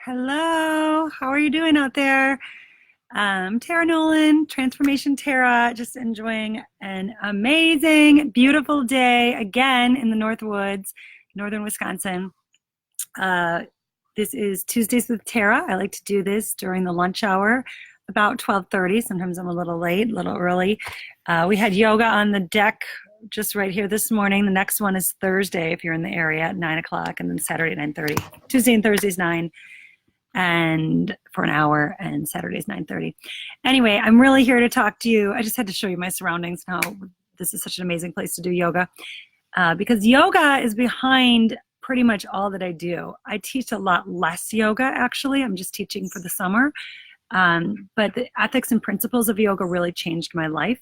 Hello, how are you doing out there? Tara Nolan, Transformation Tara, just enjoying an amazing, beautiful day again in the North Woods, northern Wisconsin. Uh, this is Tuesdays with Tara. I like to do this during the lunch hour, about 12:30. Sometimes I'm a little late, a little early. We had yoga on the deck just right here this morning. The next one is Thursday if you're in the area at 9 o'clock, and then Saturday at 9:30. Tuesday and Thursday's 9 and for an hour, and Saturday's 9:30. Anyway, I'm really here to talk to you. I just had to show you my surroundings and how this is such an amazing place to do yoga because yoga is behind pretty much all that I do. I teach a lot less yoga, actually. I'm just teaching for the summer. But the ethics and principles of yoga really changed my life.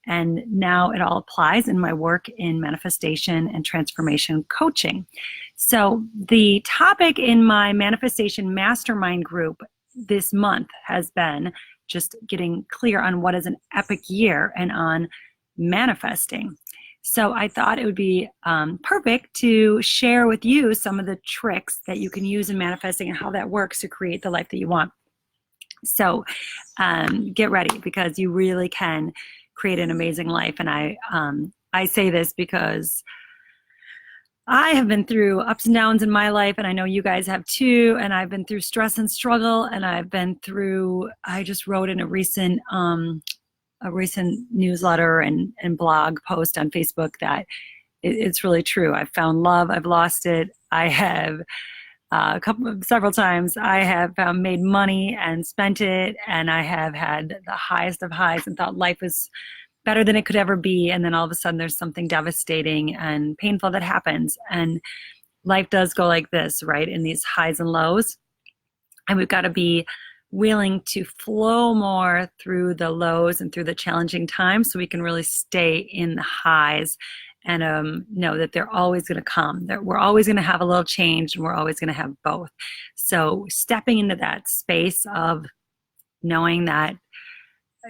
And now it all applies in my work in manifestation and transformation coaching. So the topic in my manifestation mastermind group this month has been just getting clear on what is an epic year and on manifesting. So I thought it would be perfect to share with you some of the tricks that you can use in manifesting and how that works to create the life that you want. So get ready, because you really can create an amazing life. And I say this because I have been through ups and downs in my life, and I know you guys have too. And I've been through stress and struggle, and I've been through, I just wrote in a recent newsletter and blog post on Facebook that it's really true. I've found love. I've lost it. I have several times I have made money and spent it, and I have had the highest of highs and thought life was better than it could ever be. And then all of a sudden there's something devastating and painful that happens. And life does go like this, right? In these highs and lows. And we've got to be willing to flow more through the lows and through the challenging times so we can really stay in the highs and know that they're always going to come. That we're always going to have a little change, and we're always going to have both. So stepping into that space of knowing that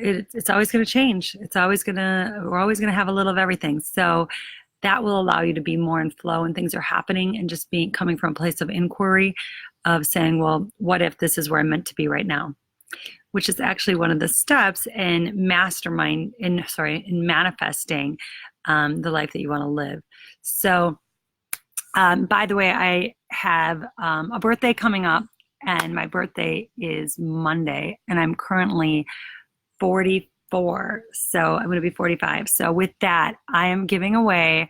it's always going to change. We're always going to have a little of everything. So that will allow you to be more in flow, and things are happening, and just coming from a place of inquiry of saying, well, what if this is where I'm meant to be right now? Which is actually one of the steps in manifesting the life that you want to live. So, by the way, I have a birthday coming up, and my birthday is Monday, and I'm currently 44. So I'm going to be 45. So with that, I am giving away,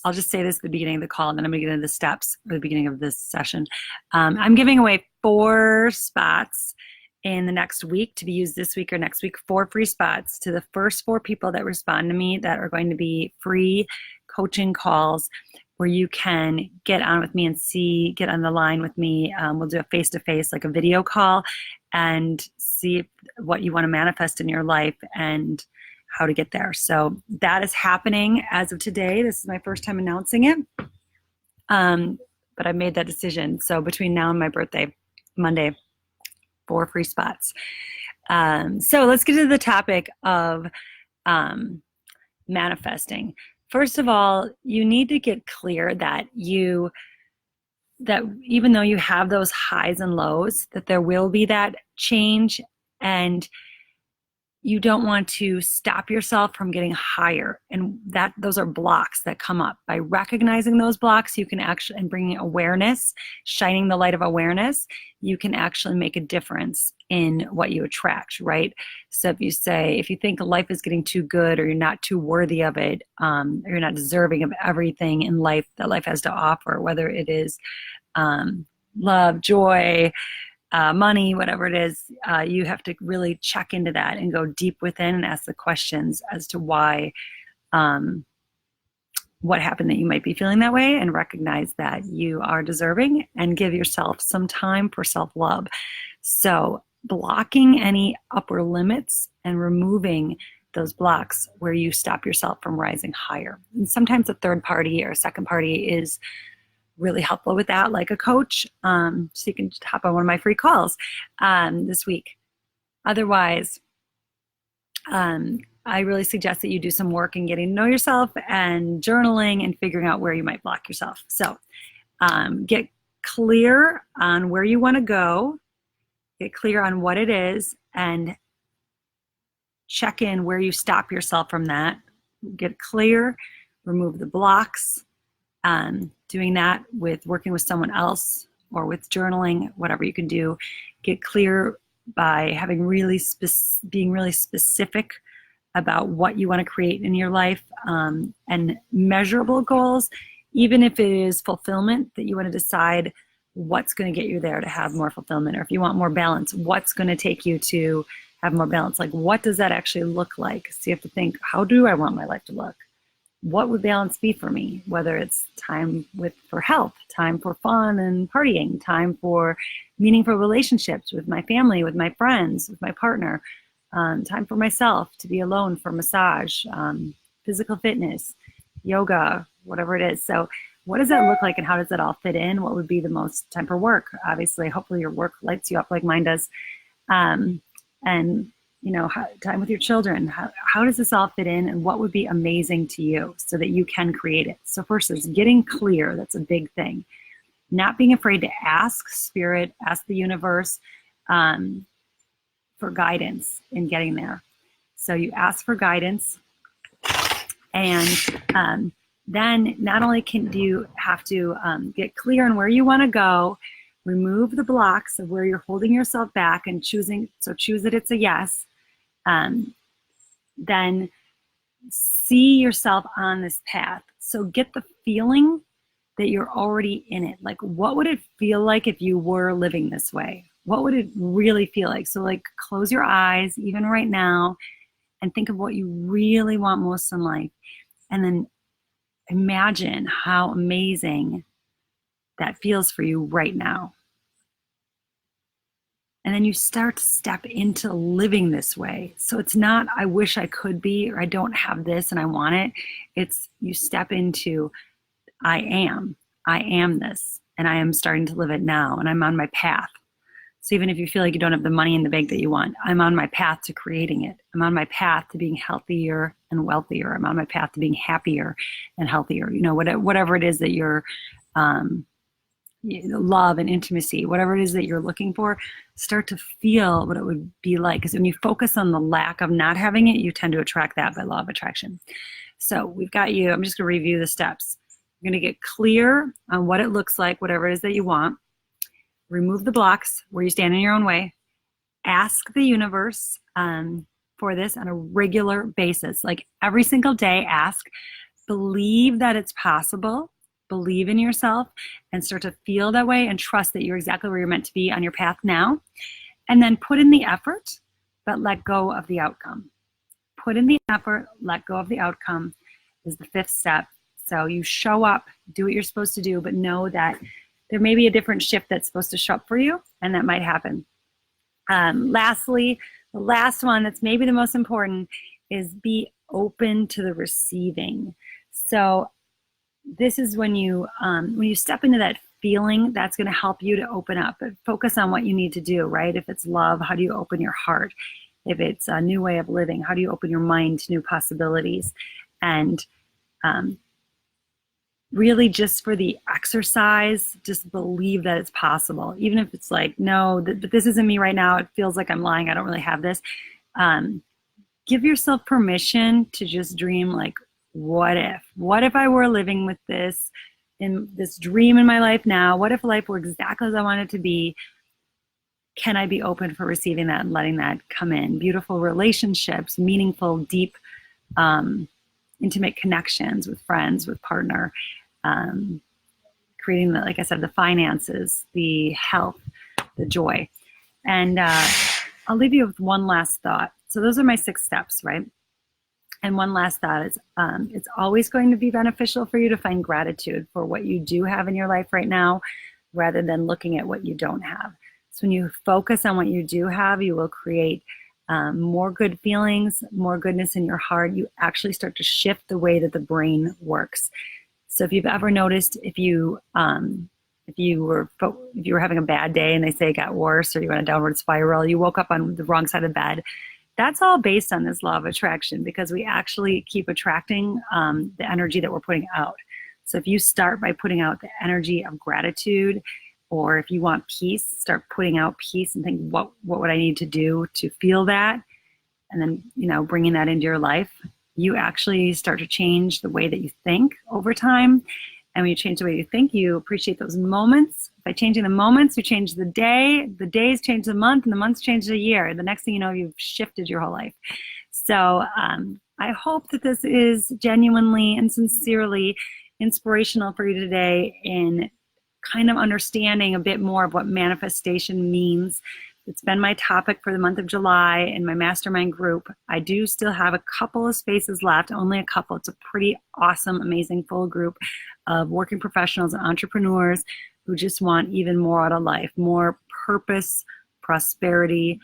I'll just say this at the beginning of the call, and then I'm going to get into the steps at the beginning of this session. I'm giving away 4 spots in the next week to be used this week or next week, 4 free spots to the first 4 people that respond to me, that are going to be free coaching calls where you can get on with me and get on the line with me. We'll do a face-to-face, like a video call, and see what you want to manifest in your life and how to get there. So that is happening as of today. This is my first time announcing it. But I made that decision. So between now and my birthday, Monday, 4 free spots. So let's get to the topic of manifesting. First of all, you need to get clear that even though you have those highs and lows, that there will be that change, and you don't want to stop yourself from getting higher. And those are blocks that come up. By recognizing those blocks, you can actually, and bringing awareness, shining the light of awareness, you can actually make a difference in what you attract, right? So if you think life is getting too good, or you're not too worthy of it, or you're not deserving of everything in life that life has to offer, whether it is love, joy, money, whatever it is, you have to really check into that and go deep within and ask the questions as to why, what happened that you might be feeling that way, and recognize that you are deserving, and give yourself some time for self-love. So blocking any upper limits and removing those blocks where you stop yourself from rising higher. And sometimes a third party or a second party is really helpful with that, like a coach. So you can just hop on one of my free calls this week. Otherwise, I really suggest that you do some work in getting to know yourself and journaling and figuring out where you might block yourself. So get clear on where you want to go, get clear on what it is, and check in where you stop yourself from that. Get clear, remove the blocks. Doing that with working with someone else or with journaling, whatever you can do. Get clear by having being really specific about what you want to create in your life, and measurable goals, even if it is fulfillment, that you want to decide what's going to get you there to have more fulfillment, or if you want more balance, what's going to take you to have more balance. Like, what does that actually look like? So you have to think, how do I want my life to look? What would balance be for me? Whether it's time for health, time for fun and partying, time for meaningful relationships with my family, with my friends, with my partner, time for myself to be alone for massage, physical fitness, yoga, whatever it is. So what does that look like, and how does that all fit in? What would be the most time for work? Obviously, hopefully your work lights you up like mine does. And time with your children. How does this all fit in, and what would be amazing to you so that you can create it? So first is getting clear. That's a big thing. Not being afraid to ask spirit, ask the universe for guidance in getting there. So you ask for guidance, and then not only do you have to get clear on where you want to go, remove the blocks of where you're holding yourself back and choosing. So choose that it's a yes. Then see yourself on this path. So get the feeling that you're already in it. Like, what would it feel like if you were living this way? What would it really feel like? So like, close your eyes, even right now, and think of what you really want most in life. And then imagine how amazing that feels for you right now. And then you start to step into living this way. So it's not, I wish I could be, or I don't have this and I want it. It's you step into, I am this, and I am starting to live it now, and I'm on my path. So even if you feel like you don't have the money in the bank that you want, I'm on my path to creating it. I'm on my path to being healthier and wealthier. I'm on my path to being happier and healthier. Whatever it is that you're, love and intimacy, whatever it is that you're looking for, start to feel what it would be like. Because when you focus on the lack of not having it, you tend to attract that by law of attraction. So we've got you. I'm just going to review the steps. You're going to get clear on what it looks like, whatever it is that you want. Remove the blocks where you stand in your own way. Ask the universe for this on a regular basis. Like every single day, ask. Believe that it's possible. Believe in yourself and start to feel that way, and trust that you're exactly where you're meant to be on your path now. And then put in the effort, but let go of the outcome. Put in the effort, let go of the outcome is the fifth step. So you show up, do what you're supposed to do, but know that there may be a different shift that's supposed to show up for you, and that might happen. Lastly, the last one that's maybe the most important is be open to the receiving. So this is when you step into that feeling, that's going to help you to open up. But focus on what you need to do, right? If it's love, how do you open your heart? If it's a new way of living, how do you open your mind to new possibilities? And really, just for the exercise, just believe that it's possible. Even if it's like, no, but this isn't me right now. It feels like I'm lying. I don't really have this. Give yourself permission to just dream like, what if I were living with this, in this dream in my life now? What if life were exactly as I want it to be? Can I be open for receiving that and letting that come in? Beautiful relationships, meaningful, deep, intimate connections with friends, with partner, creating the, like I said, the finances, the health, the joy. And I'll leave you with one last thought. So those are my 6 steps, right? And one last thought is, it's always going to be beneficial for you to find gratitude for what you do have in your life right now, rather than looking at what you don't have. So when you focus on what you do have, you will create more good feelings, more goodness in your heart. You actually start to shift the way that the brain works. So if you've ever noticed, if you were having a bad day and they say it got worse, or you went a downward spiral, you woke up on the wrong side of the bed, that's all based on this law of attraction, because we actually keep attracting the energy that we're putting out. So if you start by putting out the energy of gratitude Or if you want peace, start putting out peace and think, what would I need to do to feel that? And then, bringing that into your life, you actually start to change the way that you think over time. And when you change the way you think, you appreciate those moments. By changing the moments, you change the days change the month, and the months change the year. The next thing you know, you've shifted your whole life. So I hope that this is genuinely and sincerely inspirational for you today in kind of understanding a bit more of what manifestation means. It's been my topic for the month of July in my mastermind group. I do still have a couple of spaces left, only a couple. It's a pretty awesome, amazing full group of working professionals and entrepreneurs who just want even more out of life, more purpose, prosperity,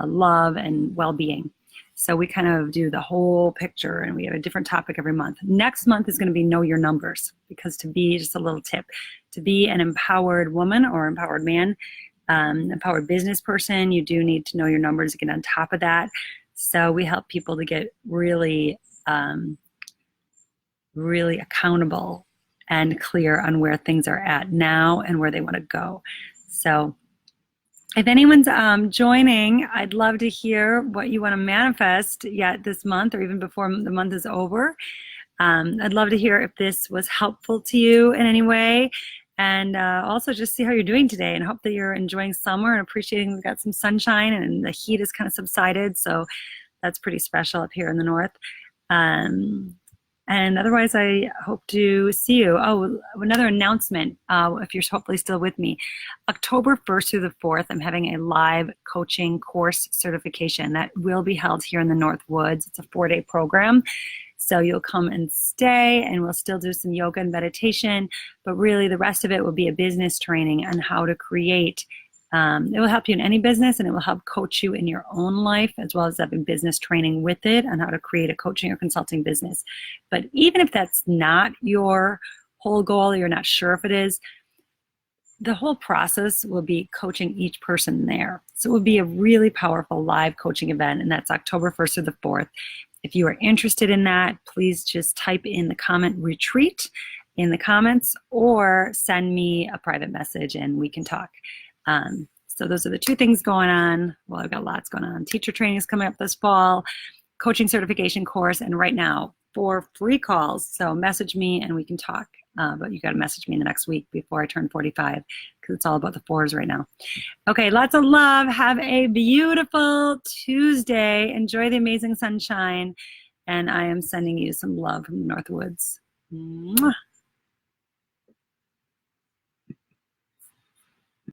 love, and well-being. So we kind of do the whole picture, and we have a different topic every month. Next month is going to be Know Your Numbers, because to be, just a little tip, to be an empowered woman or empowered man, empowered business person, you do need to know your numbers to get on top of that. So we help people to get really, really accountable and clear on where things are at now and where they want to go. So if anyone's joining, I'd love to hear what you want to manifest yet this month, or even before the month is over. I'd love to hear if this was helpful to you in any way. And also just see how you're doing today, and hope that you're enjoying summer and appreciating we've got some sunshine and the heat has kind of subsided. So that's pretty special up here in the north. And otherwise, I hope to see you. Oh, another announcement, if you're hopefully still with me. October 1st through the 4th, I'm having a live coaching course certification that will be held here in the North Woods. It's a 4-day program. So you'll come and stay, and we'll still do some yoga and meditation, but really the rest of it will be a business training on how to create. It will help you in any business, and it will help coach you in your own life, as well as having business training with it on how to create a coaching or consulting business. But even if that's not your whole goal, or you're not sure if it is, the whole process will be coaching each person there. So it will be a really powerful live coaching event, and that's October 1st through the 4th. If you are interested in that, please just type in the comment retreat in the comments, or send me a private message and we can talk. So those are the two things going on. Well, I've got lots going on. Teacher training is coming up this fall, coaching certification course, and right now 4 free calls. So message me and we can talk. But you got to message me in the next week before I turn 45, because it's all about the 4s right now. Okay, lots of love. Have a beautiful Tuesday. Enjoy the amazing sunshine. And I am sending you some love from the North Woods. Mwah.